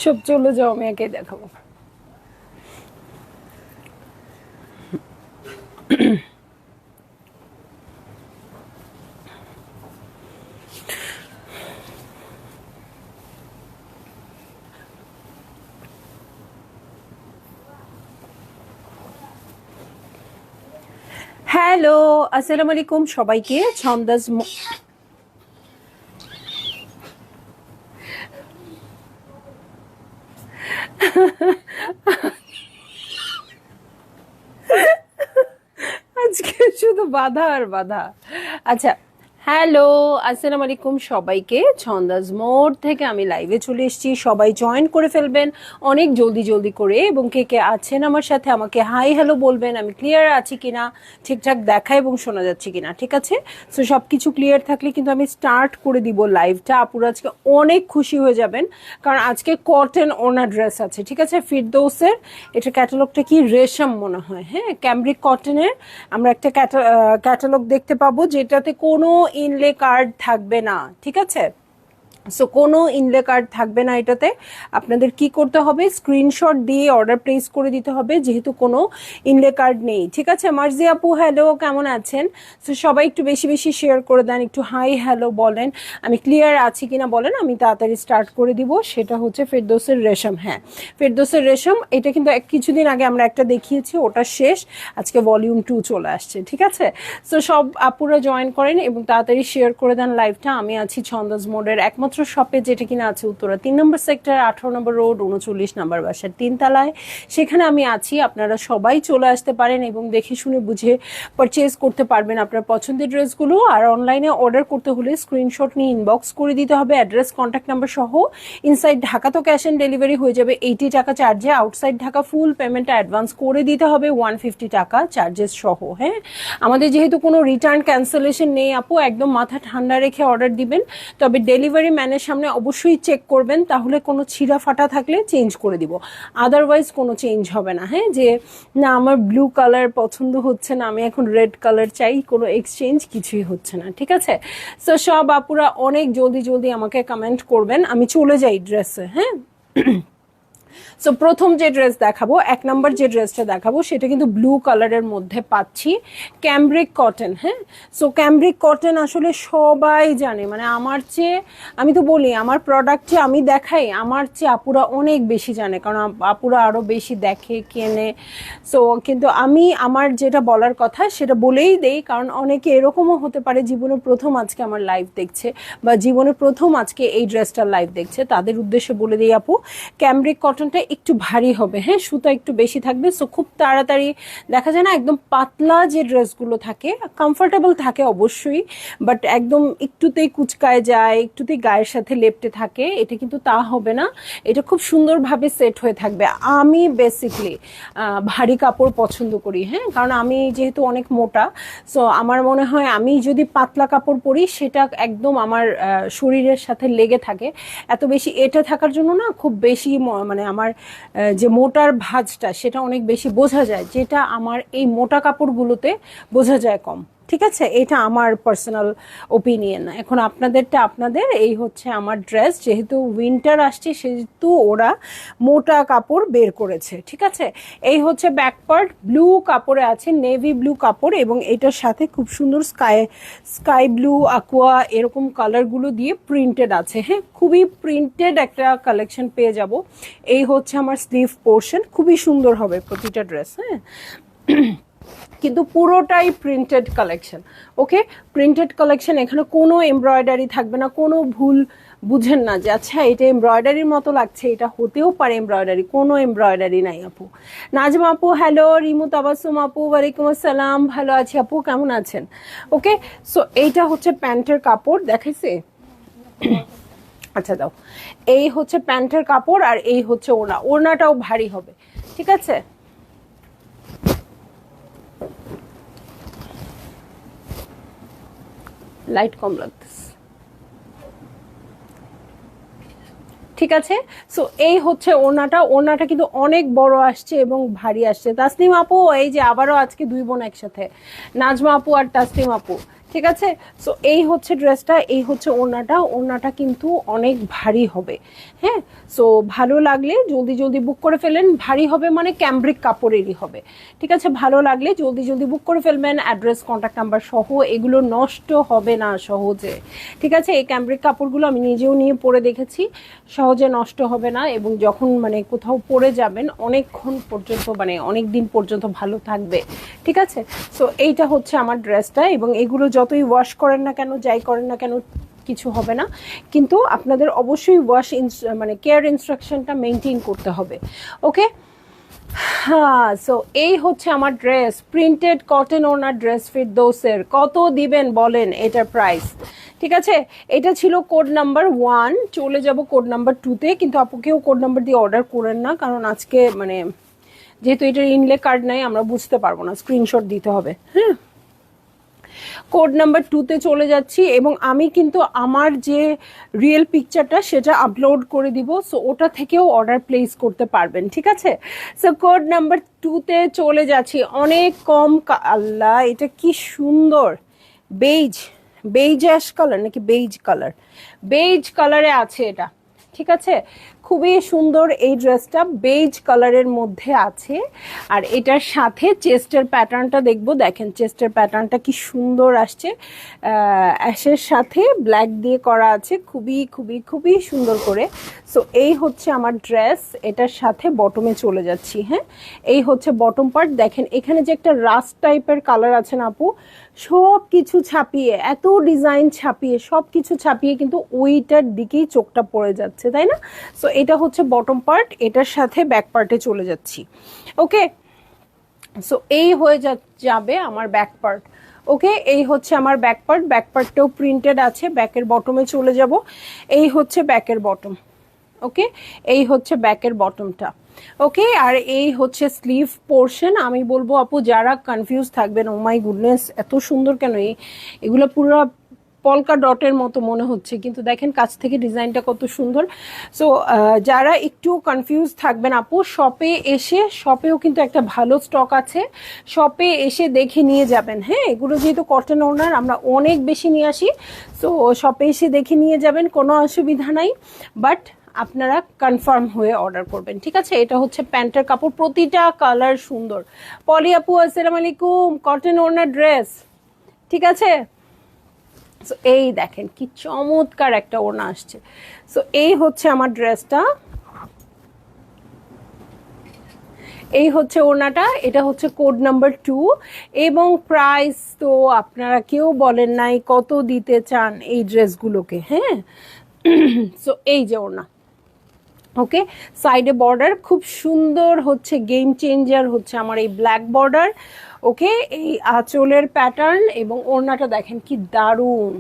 সব চলে যাও, আমি একে দেখাবো। হ্যালো, আসসালামু আলাইকুম সবাইকে। ছন্দাজ আজকে শুধু বাধা আর বাধা। আচ্ছা, হ্যালো, আসসালামু আলাইকুম সবাইকে। ছন্দাজ মোড থেকে আমি লাইভে চলে এসেছি, সবাই জয়েন করে ফেলবেন অনেক জলদি জলদি করে, এবং কে কে আছেন আমার সাথে আমাকে হাই হ্যালো বলবেন। আমি ক্লিয়ার আছি কিনা, ঠিকঠাক দেখা এবং শোনা যাচ্ছে কিনা, ঠিক আছে? সো সব কিছু ক্লিয়ার থাকলে কিন্তু আমি স্টার্ট করে দিব লাইভটা। আপুরা আজকে অনেক খুশি হয়ে যাবেন, কারণ আজকে কটন ওনা ড্রেস আছে, ঠিক আছে? ফিরদৌসের এটা ক্যাটালগটা কি রেশম মনে হয়, হ্যাঁ, ক্যামব্রিক কটনের আমরা একটা ক্যাটালগ দেখতে পাবো যেটাতে কোনো ইনলে কার্ড থাকবে না, ঠিক আছে? সো কোনো ইনলে কার্ড থাকবে না এটাতে। আপনাদের কি করতে হবে, স্ক্রিনশট দিয়ে অর্ডার প্লেস করে দিতে হবে, যেহেতু কোনো ইনলে কার্ড নেই, ঠিক আছে? মার্জি আপু হ্যালো, কেমন আছেন? সো সবাই একটু বেশি বেশি শেয়ার করে দেন, একটু হাই হ্যালো বলেন, আমি ক্লিয়ার আছি কিনা বলেন, আমি তাড়াতাড়ি স্টার্ট করে দিব। সেটা হচ্ছে ফেরদৌসের রেশম, হ্যাঁ ফেরদৌসের রেশম। এটা কিন্তু কিছুদিন আগে আমরা একটা দেখিয়েছি, ওটা শেষ, আজকে ভলিউম 2 চলে আসছে, ঠিক আছে? সো সব আপুরা জয়েন করেন এবং তাড়াতাড়ি শেয়ার করে দেন লাইভটা। আমি আছি ছন্দাজ মোডের একমাত্র শপে, যেটা কিনা আছে উত্তরা 3 নম্বর সেক্টর, 18 নম্বর রোড, 39 নম্বর বাসার 3 তলায়। সেখানে আমি আছি, আপনারা সবাই চলে আসতে পারেন এবং দেখে শুনে বুঝে পারচেজ করতে পারবেন আপনার পছন্দের ড্রেসগুলো। আর অনলাইনে অর্ডার করতে হলে স্ক্রিনশট নিয়ে ইনবক্স করে দিতে হবে, অ্যাড্রেস কন্ট্যাক্ট নাম্বার সহ। ইনসাইড ঢাকা তো ক্যাশ অন ডেলিভারি হয়ে যাবে 80 টাকা চার্জে, আউটসাইড ঢাকা ফুল পেমেন্টটা অ্যাডভান্স করে দিতে হবে 150 টাকা চার্জেস সহ, হ্যাঁ? আমাদের যেহেতু কোনো রিটার্ন ক্যান্সেলেশন নেই আপু, একদম মাথা ঠান্ডা রেখে অর্ডার দিবেন। তবে ডেলিভারি ম্যানের সামনে অবশ্যই চেক করবেন, তাহলে কোনো ছিঁড়া ফাটা থাকলে চেঞ্জ করে দিব, আদারওয়াইজ কোনো চেঞ্জ হবে না, হ্যাঁ? যে না আমার ব্লু কালার পছন্দ হচ্ছে না, আমি এখন রেড কালার চাই, কোনো এক্সচেঞ্জ কিছুই হচ্ছে না, ঠিক আছে? সো সব আপুরা অনেক জলদি জলদি আমাকে কমেন্ট করবেন, আমি চলে যাই ড্রেসে, হ্যাঁ? সো প্রথম যে ড্রেস দেখাবো, 1 নম্বর যে ড্রেসটা দেখাবো, সেটা কিন্তু ব্লু কালারের মধ্যে পাচ্ছি, ক্যামব্রিক কটন, হ্যাঁ? সো ক্যামব্রিক কটন আসলে সবাই জানে, মানে আমার চেয়ে, আমি তো বলি আমার প্রোডাক্ট যে আমি দেখাই, আমার চেয়ে আপুরা অনেক বেশি জানে, কারণ আপুরা আরও বেশি দেখে কেনে। সো কিন্তু আমি আমার যেটা বলার কথা সেটা বলেই দেই, কারণ অনেকে এরকমও হতে পারে জীবনের প্রথম আজকে আমার লাইভ দেখছে, বা জীবনের প্রথম আজকে এই ড্রেসটার লাইভ দেখছে, তাদের উদ্দেশ্যে বলে দিই আপু, ক্যামব্রিক কটনটা একটু ভারী হবে, হ্যাঁ, সুতা একটু বেশি থাকবে। সো খুব তাড়াতাড়ি দেখা যায় না, একদম পাতলা যে ড্রেসগুলো থাকে কমফোর্টেবল থাকে অবশ্যই, বাট একদম একটুতেই কুচকায় যায়, একটুতেই গায়ের সাথে লেপটে থাকে, এটা কিন্তু তা হবে না, এটা খুব সুন্দরভাবে সেট হয়ে থাকবে। আমি বেসিকলি ভারী কাপড় পছন্দ করি, হ্যাঁ, কারণ আমি যেহেতু অনেক মোটা, সো আমার মনে হয় আমি যদি পাতলা কাপড় পরি সেটা একদম আমার শরীরের সাথে লেগে থাকে, এত বেশি এটা থাকার জন্য না খুব বেশি মানে আমার যে মোটার ভাঁজটা সেটা অনেক বেশি বোঝা যায়, যেটা আমার এই মোটা কাপড়গুলোতে বোঝা যায় কম, ঠিক আছে? এটা আমার পার্সোনাল ওপিনিয়ন। এখন আপনাদেরটা আপনাদের। এই হচ্ছে আমার ড্রেস, যেহেতু উইন্টার আসছে সেহেতু ওরা মোটা কাপড় বের করেছে, ঠিক আছে? এই হচ্ছে ব্যাক পার্ট, ব্লু কাপড়ে আছে, নেভি ব্লু কাপড়, এবং এটার সাথে খুব সুন্দর স্কাই ব্লু, aqua এরকম কালারগুলো দিয়ে প্রিন্টেড আছে, হ্যাঁ, খুবই প্রিন্টেড একটা কালেকশন পেয়ে যাব। এই হচ্ছে আমার স্লিভ পোর্শন, খুবই সুন্দর হবে প্রতিটা ড্রেস, হ্যাঁ, কিন্তু পুরোটাই প্রিন্টেড কালেকশন। ওকে, প্রিন্টেড কালেকশন, এখানে কোনো এমব্রয়ডারি থাকবে না, কোনো ভুল বুঝেন না যে আচ্ছা এটা এমব্রয়ডারির মতো লাগছে, এটা হতেও পারে এমব্রয়ডারি, কোনো এমব্রয়ডারি নাই আপু। নাজমা আপু হ্যালো, রিমু তাবাসুম আপু ওয়ালাইকুম আসসালাম, ভালো আছি আপু, কেমন আছেন? ওকে, সো এইটা হচ্ছে প্যান্টের কাপড়, দেখাইছে? আচ্ছা দাও, এই হচ্ছে প্যান্টের কাপড়, আর এই হচ্ছে ওড়না, ওড়নাটাও ভারী হবে, ঠিক আছে? লাইট কম লাগতেছে, ঠিক আছে। সো এই হচ্ছে ওড়নাটা, ওড়নাটা কিন্তু অনেক বড় আসছে এবং ভারী আসছে। তাসনিম আপু, এই যে আবারও আজকে দুই বোন একসাথে, নাজমা আপু আর তাসনিম আপু, ঠিক আছে। সো এই হচ্ছে ড্রেসটা, এই হচ্ছে ওড়নাটা, ওড়নাটা কিন্তু অনেক ভারী হবে। হ্যাঁ, সো ভালো লাগলে জলদি জলদি বুক করে ফেলেন। ভারী হবে মানে ক্যাম্ব্রিক কাপড়েরই হবে, ঠিক আছে। ভালো লাগলে জলদি জলদি বুক করে ফেলবেন, অ্যাড্রেস কন্ট্যাক্ট নাম্বার সহ। এগুলো নষ্ট হবে না সহজে, ঠিক আছে। এই ক্যাম্ব্রিক কাপড়গুলো আমি নিজেও নিয়ে পরে দেখেছি, সহজে নষ্ট হবে না এবং যখন মানে কোথাও পরে যাবেন অনেকক্ষণ পর্যন্ত, মানে অনেক দিন পর্যন্ত ভালো থাকবে, ঠিক আছে। সো এইটা হচ্ছে আমার ড্রেসটা, এবং এগুলো যতই ওয়াশ করেন না কেন, যাই করেন না কেন, কিছু হবে না। কিন্তু আপনাদের অবশ্যই মানে কেয়ার ইনস্ট্রাকশনটা মেনটেন করতে হবে, ওকে। হ্যাঁ, সো এই হচ্ছে আমার ড্রেস, প্রিন্টেড কটন ওনার ড্রেস ফিরদৌসের। কত দিবেন বলেন এটার প্রাইস? ঠিক আছে, এটা ছিল কোড নাম্বার 1, চলে যাব কোড নাম্বার 2-তে। কিন্তু আপুকেও কোড নাম্বার দিয়ে অর্ডার করেন না, কারণ আজকে মানে যেহেতু এটার ইনলে কার্ড নাই আমরা বুঝতে পারবো না, স্ক্রিনশট দিতে হবে। হ্যাঁ, কোড নাম্বার 2-তে চলে যাচ্ছি এবং আমি কিন্তু আমার যে রিয়েল পিকচারটা সেটা আপলোড করে দিব, সো ওটা থেকেও অর্ডার প্লেস করতে পারবেন, ঠিক আছে। সো কোড নাম্বার 2-তে চলে যাচ্ছি, অনেক কম। আল্লাহ, এটা কি সুন্দর, বেইজ, বেইজ অ্যাশ কালার নাকি বেইজ কালার, বেইজ কালারে আছে এটা, ঠিক আছে। খুবই সুন্দর এই ড্রেসটা, বেজ কালারের মধ্যে আছে। আর এটার সাথে চেস্টের প্যাটার্নটা দেখবো, দেখেন চেস্টের প্যাটার্নটা কি সুন্দর আসছে, অ্যাশের সাথে ব্ল্যাক দিয়ে করা আছে, খুবই খুবই খুবই সুন্দর করে। সো এই হচ্ছে আমার ড্রেস, এটার সাথে বটমে চলে যাচ্ছি। হ্যাঁ, এই হচ্ছে বটম পার্ট। দেখেন এখানে যে একটা রাস্ট টাইপের কালার আছে না আপু, সব কিছু ছাপিয়ে, এত ডিজাইন ছাপিয়ে, সব কিছু ছাপিয়ে কিন্তু ওইটার দিকেই চোখটা পড়ে যাচ্ছে, তাই না? সো এটা হচ্ছে বটম পার্ট, এটার সাথে ব্যাক পার্টে চলে যাচ্ছি, ওকে। সো এই হয়ে যাবে আমার ব্যাক পার্ট, ওকে। এই হচ্ছে আমার ব্যাক পার্ট, ব্যাক পার্টটাও প্রিন্টেড আছে। ব্যাকের বটমে চলে যাব, এই হচ্ছে ব্যাকের বটম, ওকে। এই হচ্ছে ব্যাকের বটমটা, ওকে। আর এই হচ্ছে স্লিভ পোর্শন। আমি বলবো আপু যারা কনফিউজ থাকবেন, ও মাই গুডনেস এত সুন্দর কেন, এগুলো পুরো পলকা ডটের মতো মনে হচ্ছে, কিন্তু দেখেন কাছ থেকে ডিজাইনটা কত সুন্দর। সো যারা একটু কনফিউজ থাকবেন আপু, শপে এসে, শপেও কিন্তু একটা ভালো স্টক আছে, শপে এসে দেখে নিয়ে যাবেন। হ্যাঁ, এগুলো যেহেতু কটন ওনার আমরা অনেক বেশি নিয়ে আসি, সো শপে এসে দেখে নিয়ে যাবেন, কোনো অসুবিধা নাই। বাট আপনারা কনফার্ম হয়ে অর্ডার করবেন, ঠিক আছে। এটা হচ্ছে প্যান্টের কাপড়, প্রতিটা কালার সুন্দর। পলি আপু আসসালামু আলাইকুম, কটন ওনার ড্রেস, ঠিক আছে। সো এই দেখেন কি চমৎকার একটা ওড়না আসছে। সো এই হচ্ছে আমার ড্রেসটা, এই হচ্ছে ওড়নাটা, এটা হচ্ছে কোড নাম্বার 2 এবং প্রাইস তো আপনারা কেউ বলেন নাই কত দিতে চান এই ড্রেসগুলোকে। হ্যাঁ, সো এই যে ওড়না, ওকে। সাইডে বর্ডার খুব সুন্দর হচ্ছে, গেম চেঞ্জার হচ্ছে আমার এই ব্ল্যাক বর্ডার, ওকে। এই আঁচলের প্যাটার্ন এবং ওড়নাটা দেখেন কি দারুণ,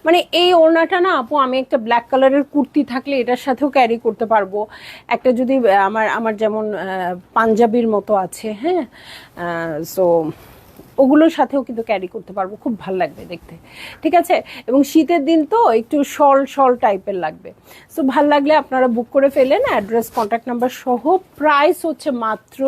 মানে এই ওড়নাটা না আপু, আমি একটা ব্ল্যাক কালারের কুর্তি থাকলে এটার সাথেও ক্যারি করতে পারবো। একটা যদি আমার আমার যেমন পাঞ্জাবির মতো আছে, হ্যাঁ, সো ওগুলোর সাথেও কিন্তু ক্যারি করতে পারবো, খুব ভালো লাগবে দেখতে, ঠিক আছে। এবং শীতের দিন তো একটু শল শল টাইপের লাগবে। সো ভাল লাগলে আপনারা বুক করে ফেলেন, অ্যাড্রেস কন্ট্যাক্ট নাম্বার সহ। প্রাইস হচ্ছে মাত্র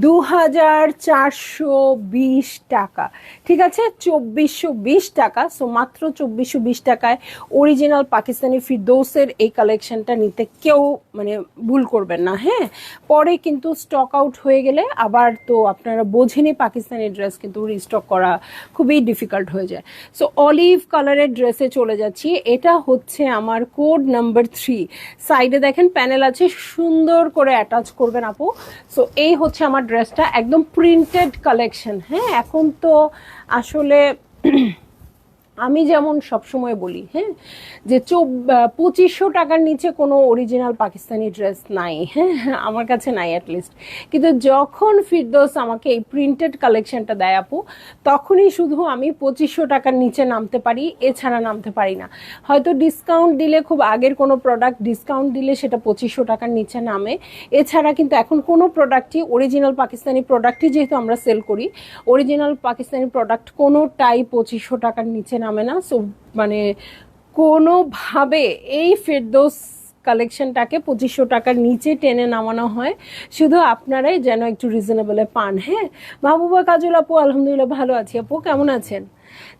2420 টাকা, ঠিক আছে, 2420 টাকা। সো মাত্র 2420 টাকায় অরিজিনাল পাকিস্তানি ফিরদৌসের এই কালেকশনটা নিতে কেউ মানে ভুল করবেন না। হ্যাঁ, পরে কিন্তু স্টক আউট হয়ে গেলে আবার তো আপনারা বোঝেনি, পাকিস্তানি ড্রেস কিন্তু রিস্টক করা খুবই ডিফিকাল্ট হয়ে যায়। সো অলিভ কালারের ড্রেসে চলে যাচ্ছি, এটা হচ্ছে আমার কোড নাম্বার 3। সাইডে দেখেন প্যানেল আছে, সুন্দর করে অ্যাটাচ করবেন আপু। সো এই হচ্ছে আমার ড্রেসটা, একদম প্রিন্টেড কালেকশন। হ্যাঁ, এখন তো আসলে আমি যেমন সবসময় বলি, হ্যাঁ, যে 2500 টাকার নিচে কোনো অরিজিনাল পাকিস্তানি ড্রেস নাই, হ্যাঁ, আমার কাছে নাই অ্যাটলিস্ট। কিন্তু যখন ফিরদৌস আমাকে এই প্রিন্টেড কালেকশনটা দেয় আপু, তখনই শুধু আমি 2500 টাকার নিচে নামতে পারি, এছাড়া নামতে পারি না। হয়তো ডিসকাউন্ট দিলে, খুব আগের কোনো প্রোডাক্ট ডিসকাউন্ট দিলে সেটা 2500 টাকার নিচে নামে, এছাড়া কিন্তু এখন কোনো প্রোডাক্টই, অরিজিনাল পাকিস্তানি প্রোডাক্টই যেহেতু আমরা সেল করি, অরিজিনাল পাকিস্তানি প্রোডাক্ট কোনোটাই 2500 টাকার নিচে নামে না। সো মানে কোনোভাবে এই ফেরদৌস কালেকশনটাকে 2500 টাকার নিচে টেনে নামানো হয়, শুধু আপনারাই যেন একটু রিজনেবলে পান। হ্যাঁ, মাহবুবা কাজল আপু আলহামদুলিল্লাহ ভালো আছি। আপু কেমন আছেন?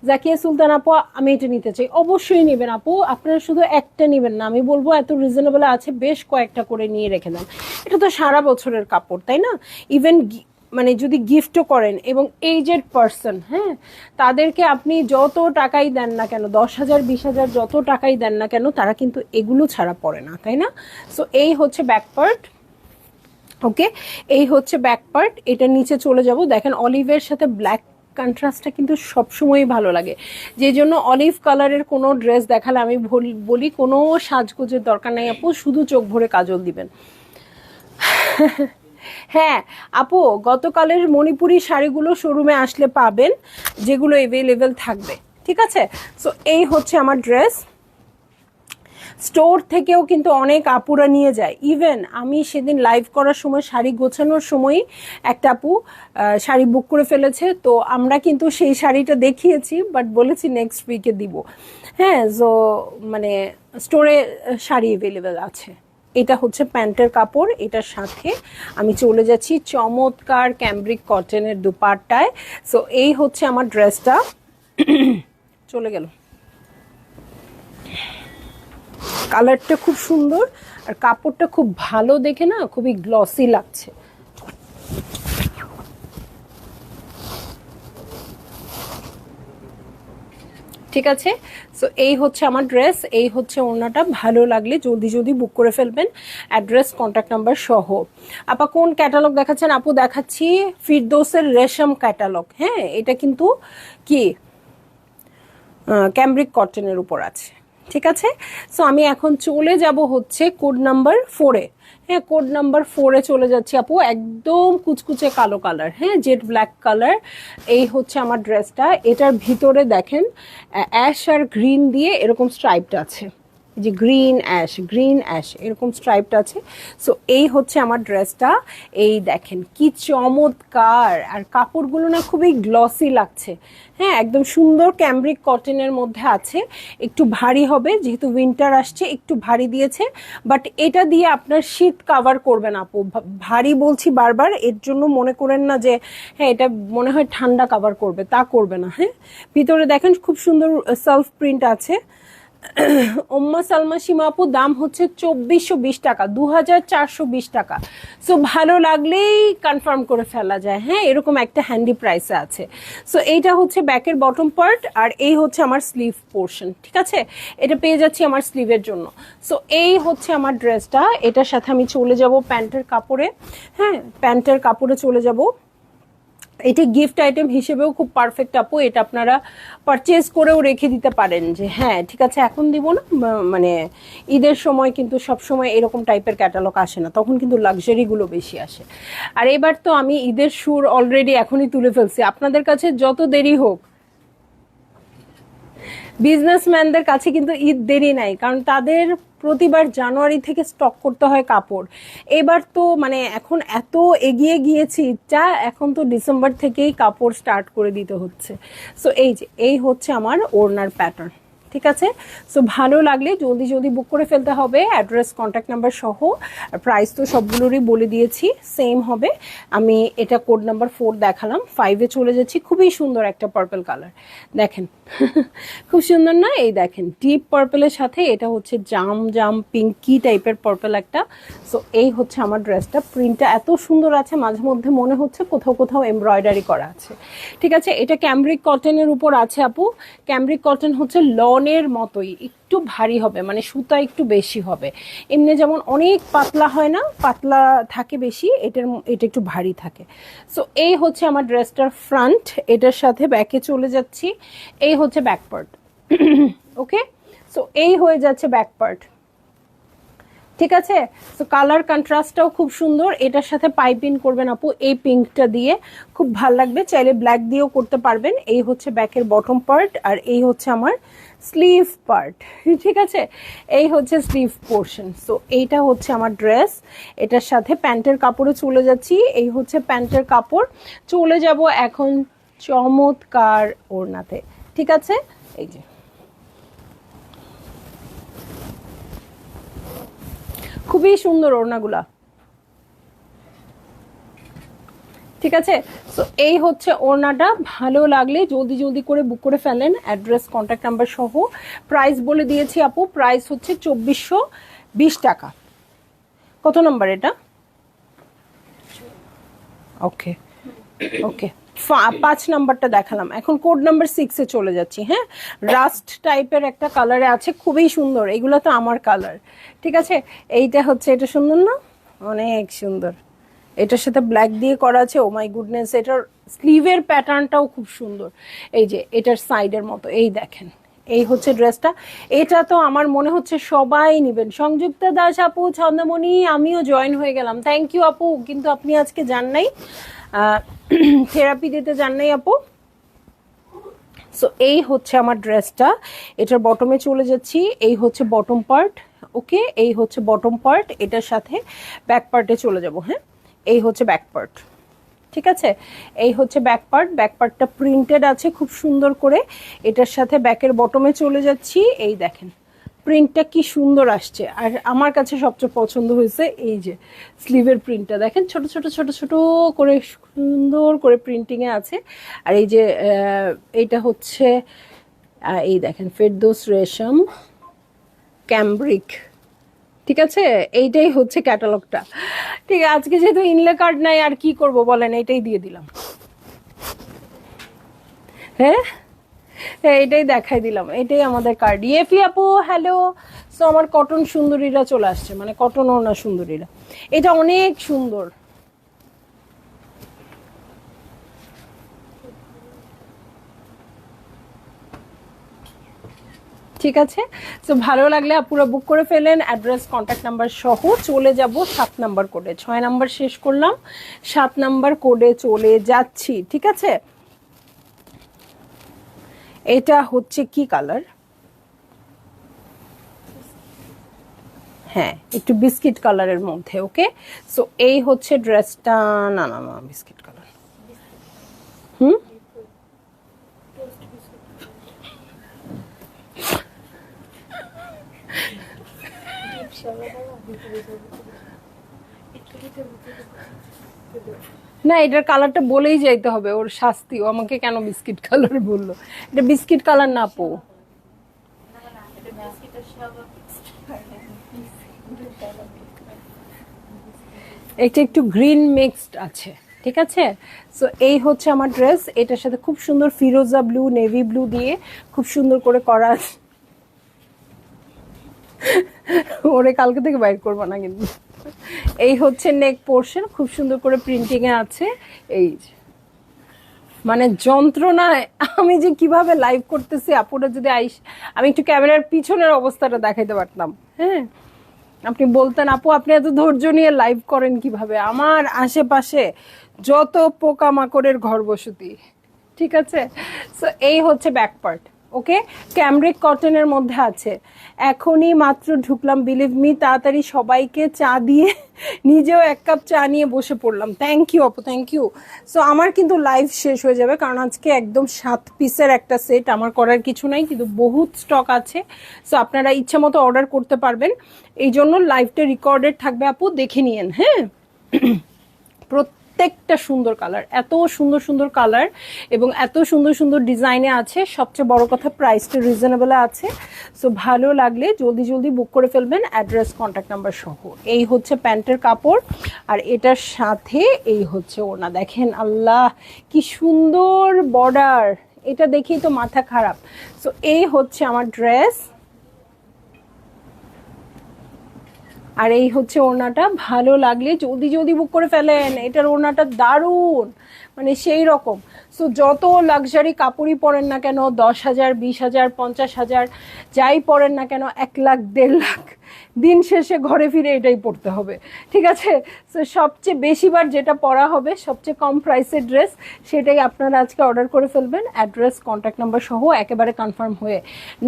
জাকিয়া সুলতান আপু আমি এটা নিতে চাই, অবশ্যই নেবেন আপু, আপনারা শুধু একটা নেবেন না, আমি বলবো এত রিজনেবল আছে বেশ কয়েকটা করে নিয়ে রেখে দেন। এটা তো সারা বছরের কাপড়, তাই না? ইভেন মানে যদি গিফটও করেন, এবং এইজেড পার্সন, হ্যাঁ, তাদেরকে আপনি যত টাকাই দেন না কেন, 10,000 20,000 যত টাকাই দেন না কেন, তারা কিন্তু এগুলো ছাড়া পড়ে না, তাই না? সো এই হচ্ছে ব্যাক পার্ট। ওকে, এই হচ্ছে ব্যাক পার্ট। এটা নিচে চলে যাব, দেখেন অলিভের সাথে ব্ল্যাক কন্ট্রাস্টটা কিন্তু সবসময়ই ভালো লাগে, যে জন্য অলিভ কালারের কোনো ড্রেস দেখালে আমি বলি কোনো সাজগোজের দরকার নাই আপু, শুধু চোখ ভরে কাজল দিবেন। হ্যাঁ আপু, গতকালের মণিপুরি শাড়িগুলো শোরুমে আসলে পাবেন, যেগুলো অ্যাভেলেবেল থাকবে, ঠিক আছে? সো এই হচ্ছে আমার ড্রেস। স্টোর থেকেও কিন্তু অনেক আপুরা নিয়ে যায়। ইভেন আমি সেদিন লাইভ করার সময়, শাড়ি গোছানোর সময় একটা আপু শাড়ি বুক করে ফেলেছে, তো আমরা কিন্তু সেই শাড়িটা দেখিয়েছি, বাট বলেছি নেক্সট উইকে দিব। হ্যাঁ, সো মানে স্টোরে শাড়ি অ্যাভেলেবেল আছে। এটা হচ্ছে প্যান্টের কাপড়, এটার সাথে আমি চলে যাচ্ছি চমৎকার ক্যামব্রিক কটনের দুপাট্টায়। সো এই হচ্ছে আমার ড্রেসটা। চলে গেল, কালারটা খুব সুন্দর আর কাপড়টা খুব ভালো দেখে না, খুবই গ্লসি লাগছে। ঠিক আছে, সো এই হচ্ছে আমার ড্রেস, এই হচ্ছে ওড়নাটা। ভালো লাগলে জলদি জলদি বুক করে ফেলবেন, অ্যাড্রেস কন্ট্যাক্ট নাম্বার সহ। আপা কোন ক্যাটালগ দেখাচ্ছেন? আপু দেখাচ্ছি ফিরদৌসের রেশম ক্যাটালগ। হ্যাঁ, এটা কিন্তু কি ক্যামব্রিক কটনের উপর আছে, ঠিক আছে? সো আমি এখন চলে যাব হচ্ছে কোড নাম্বার 4-এ। হ্যাঁ, কোড নাম্বার 4-এ চলে যাচ্ছি আপু, একদম কুচকুচে কালো কালার, হ্যাঁ, জেড ব্ল্যাক কালার। এই হচ্ছে আমার ড্রেসটা, এটার ভিতরে দেখেন অ্যাশ আর গ্রিন দিয়ে এরকম স্ট্রাইপটা আছে, যে গ্রিন অ্যাশ এরকম স্ট্রাইপটা আছে। সো এই হচ্ছে আমার ড্রেসটা, এই দেখেন কি চমৎকার, আর কাপড়গুলো না খুবই গ্লসি লাগছে। হ্যাঁ, একদম সুন্দর ক্যামব্রিক কটনের মধ্যে আছে, একটু ভারী হবে যেহেতু উইন্টার আসছে, একটু ভারী দিয়েছে, বাট এটা দিয়ে আপনার শীত কাভার করবে না আপু। ভারী বলছি বারবার, এর জন্য মনে করেন না যে হ্যাঁ এটা মনে হয় ঠান্ডা কাভার করবে, তা করবে না। হ্যাঁ, ভিতরে দেখেন খুব সুন্দর সেলফ প্রিন্ট আছে। উম্মা সালমা সীমা আপু, দাম হচ্ছে 2420 টাকা, 2420 টাকা। সো ভালো লাগলেই কনফার্ম করে ফেলা যায়। হ্যাঁ, এরকম একটা হ্যান্ডি প্রাইসে আছে। সো এইটা হচ্ছে ব্যাকের বটম পার্ট, আর এই হচ্ছে আমার স্লিভ পোর্শন, ঠিক আছে? এটা পেয়ে যাচ্ছি আমার স্লিভের জন্য। সো এই হচ্ছে আমার ড্রেসটা, এটার সাথে আমি চলে যাব প্যান্টের কাপড়ে। হ্যাঁ, প্যান্টের কাপড়ে চলে যাব। এটি গিফট আইটেম হিসেবেও খুব পারফেক্ট আপু, এটা আপনারা পারচেজ করেও রেখে দিতে পারেন, যে হ্যাঁ ঠিক আছে এখন দিব না, মানে ঈদের সময় কিন্তু সব সময় এরকম টাইপের ক্যাটালগ আসে না, তখন কিন্তু লাক্সারিগুলো বেশি আসে। আর এবার তো আমি ঈদের সুর অলরেডি এখনই তুলে ফেলছি, আপনাদের কাছে যত দেরি হোক, বিজনেসম্যানদের কাছে কিন্তু ঈদ দেরি নাই, কারণ তাদের প্রতিবার জানুয়ারি থেকে স্টক করতে হয় কাপড়। এবার তো মানে এখন এত এগিয়ে গিয়েছি ঈদটা, এখন তো ডিসেম্বর থেকেই কাপড় স্টার্ট করে দিতে হচ্ছে। সো এই যে এই হচ্ছে আমার ওড়নার প্যাটার্ন, ঠিক আছে? সো ভালো লাগলে জলদি জলদি বুক করে ফেলতে হবে, অ্যাড্রেস কন্ট্যাক্ট নাম্বার সহ। প্রাইস তো সবগুলোরই বলে দিয়েছি, সেম হবে। আমি এটা কোড নাম্বার 4 দেখালাম, 5-এ চলে যাচ্ছি। খুবই সুন্দর একটা পার্পল কালার, দেখেন খুব সুন্দর না? এই দেখেন ডিপ পার্পলের সাথে এটা হচ্ছে জাম পিঙ্কি টাইপের পার্পল একটা। সো এই হচ্ছে আমার ড্রেসটা, প্রিন্টটা এত সুন্দর আছে, মাঝে মধ্যে মনে হচ্ছে কোথাও কোথাও এমব্রয়ডারি করা আছে, ঠিক আছে? এটা ক্যামব্রিক কটনের উপর আছে আপু। ক্যামব্রিক কটন হচ্ছে লনের মতোই, একটু ভারী হবে, মানে সুতা একটু বেশি হবে। এমনি যেমন অনেক পাতলা হয় না, পাতলা থাকে বেশি, এটা একটু ভারী থাকে। সো এই হচ্ছে আমার ড্রেসটার ফ্রন্ট, এটার সাথে ব্যাকে চলে যাচ্ছি। এই হচ্ছে ব্যাক পার্ট। ওকে, সো এই হয়ে যাচ্ছে ব্যাক পার্ট, ঠিক আছে? সো কালার কন্ট্রাস্টটাও খুব সুন্দর, এটার সাথে পাইপিং করবেন আপু এই পিঙ্কটা দিয়ে, খুব ভাল লাগবে। চাইলে ব্ল্যাক দিয়েও করতে পারবেন। এই হচ্ছে ব্যাকের বটম পার্ট, আর এই হচ্ছে আমার স্লিভ পার্ট, ঠিক আছে? এই হচ্ছে স্লিভ পোর্শন। সো এইটা হচ্ছে আমার ড্রেস, এটার সাথে প্যান্টের কাপড়ে চলে যাচ্ছি। এই হচ্ছে প্যান্টের কাপড়, চলে যাব এখন চমৎকার ওড়নাতে, ঠিক আছে? এই যে খুবই সুন্দর ওড়নাগুলা, ঠিক আছে। তো এই হচ্ছে ওড়নাটা, ভালো লাগলে জলদি জলদি করে বুক করে ফেলেন, অ্যাড্রেস কন্ট্যাক্ট নাম্বার সহ। প্রাইস বলে দিয়েছি আপু, প্রাইস হচ্ছে 2420 টাকা। কত নাম্বার এটা? ওকে ওকে, 5 নাম্বারটা দেখালাম, এখন কোড নাম্বার 6-এ চলে যাচ্ছি। হ্যাঁ, রাস্ট টাইপের একটা কালারে আছে, খুবই সুন্দর। এগুলো তো আমার কালার, ঠিক আছে। এইটা হচ্ছে, এটা সুন্দর না? অনেক সুন্দর। এটার সাথে ব্ল্যাক দিয়ে করা আছে। ও মাই গুডনেস, এটার স্লিভের প্যাটার্নটাও খুব সুন্দর। এই যে এটার সাইডের মতো, এই দেখেন, এই হচ্ছে ড্রেসটা। এটা তো আমার মনে হচ্ছে সবাই নেবেন। সংযুক্তা দাস আপু, ছন্দমণি, আমিও জয়েন হয়ে গেলাম, থ্যাংক ইউ আপু। কিন্তু আপনি আজকে যান নাই, থেরাপি দিতে যান নাই আপু। সো এই হচ্ছে আমার ড্রেসটা, এটার বটমে চলে যাচ্ছি। এই হচ্ছে বটম পার্ট, ওকে, এই হচ্ছে বটম পার্ট। এটার সাথে ব্যাক পার্টে চলে যাব। হ্যাঁ, এই হচ্ছে ব্যাক পার্ট, ঠিক আছে। এই হচ্ছে ব্যাক পার্ট, ব্যাক পার্টটা প্রিন্টেড আছে খুব সুন্দর করে। এটার সাথে ব্যাকের বটমে চলে যাচ্ছি। এই দেখেন প্রিন্টটা কি সুন্দর আসছে। আর আমার কাছে সবচেয়ে পছন্দ হয়েছে এই যে স্লিভের প্রিন্টটা, দেখেন ছোট ছোট ছোট ছোট করে সুন্দর করে প্রিন্টিংয়ে আছে। আর এই যে এইটা হচ্ছে, এই দেখেন ফেরদৌস রেশম ক্যামব্রিক, ঠিক আছে। এইটাই হচ্ছে ক্যাটালগটা, ঠিক আছে। আজকে যেহেতু ইনলে কার্ড নাই, আর কি করব বলেন, এইটাই দিয়ে দিলাম। হ্যাঁ, এটাই দেখাই দিলাম, এটাই আমাদের কার্ড। ইয়েফি আপু হ্যালো। সো আমার কটন সুন্দরীরা চলে আসছে, মানে কটন ওড়না সুন্দরীরা। এটা অনেক সুন্দর, ঠিক আছে। সো ভালো লাগলে আপুরা বুক করে ফেলেন, অ্যাড্রেস কন্ট্যাক্ট নাম্বার সহ। চলে যাব 7 নাম্বার কোডে, 6 নাম্বার শেষ করলাম, 7 নাম্বার কোডে চলে যাচ্ছি, ঠিক আছে। এটা হচ্ছে কি কালার? হ্যাঁ, একটু বিস্কিট কালারের মধ্যে, ওকে। সো এই হচ্ছে ড্রেসটা, না না না বিস্কিট কালার, হুম, না এটার কালারটা বলেই যাইতে হবে, ওর শাস্তি। ও আমাকে কেন বিস্কিট কালার বললো? এটা বিস্কিট কালার না আপু, এটা একটু গ্রিন মিক্সড আছে, ঠিক আছে। সো এই হচ্ছে আমার ড্রেস, এটার সাথে খুব সুন্দর ফিরোজা ব্লু, নেভি ব্লু দিয়ে খুব সুন্দর করে করা আছে। ওরে কালকে থেকে বাইর করবো না কিন্তু। এই হচ্ছে নেক পোর্শন, খুব সুন্দর করে প্রিন্টিং এ আছে। এই মানে যন্ত্রণায় আমি যে কিভাবে লাইভ করতেছি, আপুরা যদি আমি একটু ক্যামেরার পিছনের অবস্থাটা দেখাইতে পারতাম। হ্যাঁ, আপনি বলতেন আপু আপনি এত ধৈর্য নিয়ে লাইভ করেন কিভাবে। আমার আশেপাশে যত পোকামাকড়ের ঘর বসতি, ঠিক আছে। সো এই হচ্ছে ব্যাক পার্ট, ওকে। ক্যামব্রিক কটনের মধ্যে আছে। এখনই মাত্র ঢুকলাম, বিলিভ মি, তাড়াতাড়ি সবাইকে চা দিয়ে নিজেও 1 কাপ চা নিয়ে বসে পড়লাম। থ্যাংক ইউ আপু, থ্যাংক ইউ। সো আমার কিন্তু লাইভ শেষ হয়ে যাবে, কারণ আজকে একদম 7 পিসের একটা সেট, আমার করার কিছু নাই, কিন্তু বহুত স্টক আছে। সো আপনারা ইচ্ছা মতো অর্ডার করতে পারবেন, এই জন্য লাইভটা রেকর্ডেড থাকবে আপু, দেখে নিয়েন। হ্যাঁ, প্রত্যেকটা সুন্দর কালার, এত সুন্দর সুন্দর কালার এবং এত সুন্দর সুন্দর ডিজাইনে আছে। সবচেয়ে বড় কথা প্রাইসটা রিজনেবল আছে। সো ভালো লাগলে জলদি জলদি বুক করে ফেলবেন, অ্যাড্রেস কন্ট্যাক্ট নাম্বার সহ। এই হচ্ছে প্যান্টের কাপড়, আর এটার সাথে এই হচ্ছে ওড়না। দেখেন আল্লাহ কি সুন্দর বর্ডার, এটা দেখেই তো মাথা খারাপ। সো এই হচ্ছে আমার ড্রেস, আর এই হচ্ছে ওড়নাটা। ভালো লাগলে জলদি জলদি বুক করে ফেলেন, এটার ওড়নাটা দারুণ, মানে সেই রকম। সো যত লাক্সারি কাপড়ই পরেন না কেন, 10,000, 20,000, 50,000 যাই পরেন না কেন, 1 লাখ 1.5 লাখ, দিন শেষে ঘরে ফিরে এটাই পড়তে হবে, ঠিক আছে। সো সবচেয়ে বেশিবার যেটা পরা হবে, সবচেয়ে কম প্রাইসের ড্রেস, সেটাই আপনারা আজকে অর্ডার করে ফেলবেন, অ্যাড্রেস কন্ট্যাক্ট নাম্বার সহ, একেবারে কনফার্ম হয়ে।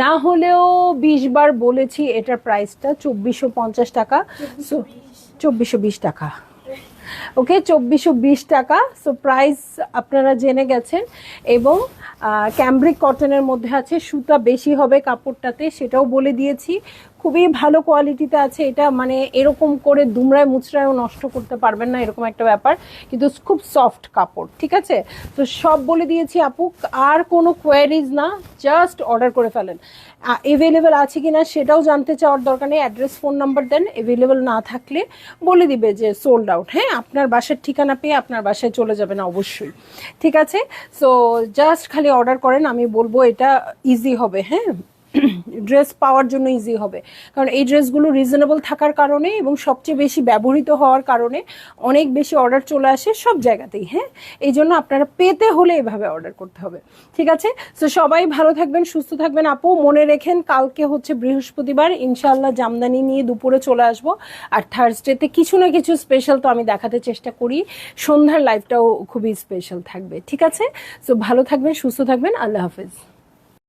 না হলেও 20 বার বলেছি এটার প্রাইসটা 2450 টাকা। সো 2420 টাকা, ওকে 2420 টাকা। সো প্রাইস আপনারা জেনে গেছেন। এবং ক্যামব্রিক কটনের মধ্যে আছে, সুতা বেশি হবে কাপড়টাতে সেটাও বলে দিয়েছি। খুবই ভালো কোয়ালিটিতে আছে এটা, মানে এরকম করে দুমড়ায় মুচড়ায়ও নষ্ট করতে পারবেন না এরকম একটা ব্যাপার, কিন্তু খুব সফট কাপড়। ঠিক আছে, তো সব বলে দিয়েছি আপু, আর কোনো কোয়ারিজ না, জাস্ট অর্ডার করে ফেলেন। অ্যাভেলেবেল আছে কিনা সেটাও জানতে চাওয়ার দরকার নেই, অ্যাড্রেস ফোন নাম্বার দেন, অ্যাভেলেবেল না থাকলে বলে দিবে যে সোল্ড আউট। হ্যাঁ, আপনার বাসার ঠিকানা পেয়ে আপনার বাসায় চলে যাবেন অবশ্যই। ঠিক আছে, সো জাস্ট খালি অর্ডার করেন, আমি বলবো এটা ইজি হবে। হ্যাঁ, ড্রেস পাওয়ার জন্য ইজি হবে, কারণ এই ড্রেসগুলো রিজনেবল থাকার কারণে এবং সবচেয়ে বেশি ব্যবহৃত হওয়ার কারণে অনেক বেশি অর্ডার চলে আসে সব জায়গাতেই। হ্যাঁ, এই জন্য আপনারা পেতে হলে এভাবে অর্ডার করতে হবে। ঠিক আছে, তো সবাই ভালো থাকবেন, সুস্থ থাকবেন আপু। মনে রেখেন কালকে হচ্ছে বৃহস্পতিবার, ইনশাআল্লাহ জামদানি নিয়ে দুপুরে চলে আসবো। আর থার্সডেতে কিছু না কিছু স্পেশাল তো আমি দেখাতে চেষ্টা করি, সন্ধ্যার লাইভটাও খুবই স্পেশাল থাকবে। ঠিক আছে, সো ভালো থাকবেন, সুস্থ থাকবেন, আল্লাহ হাফেজ।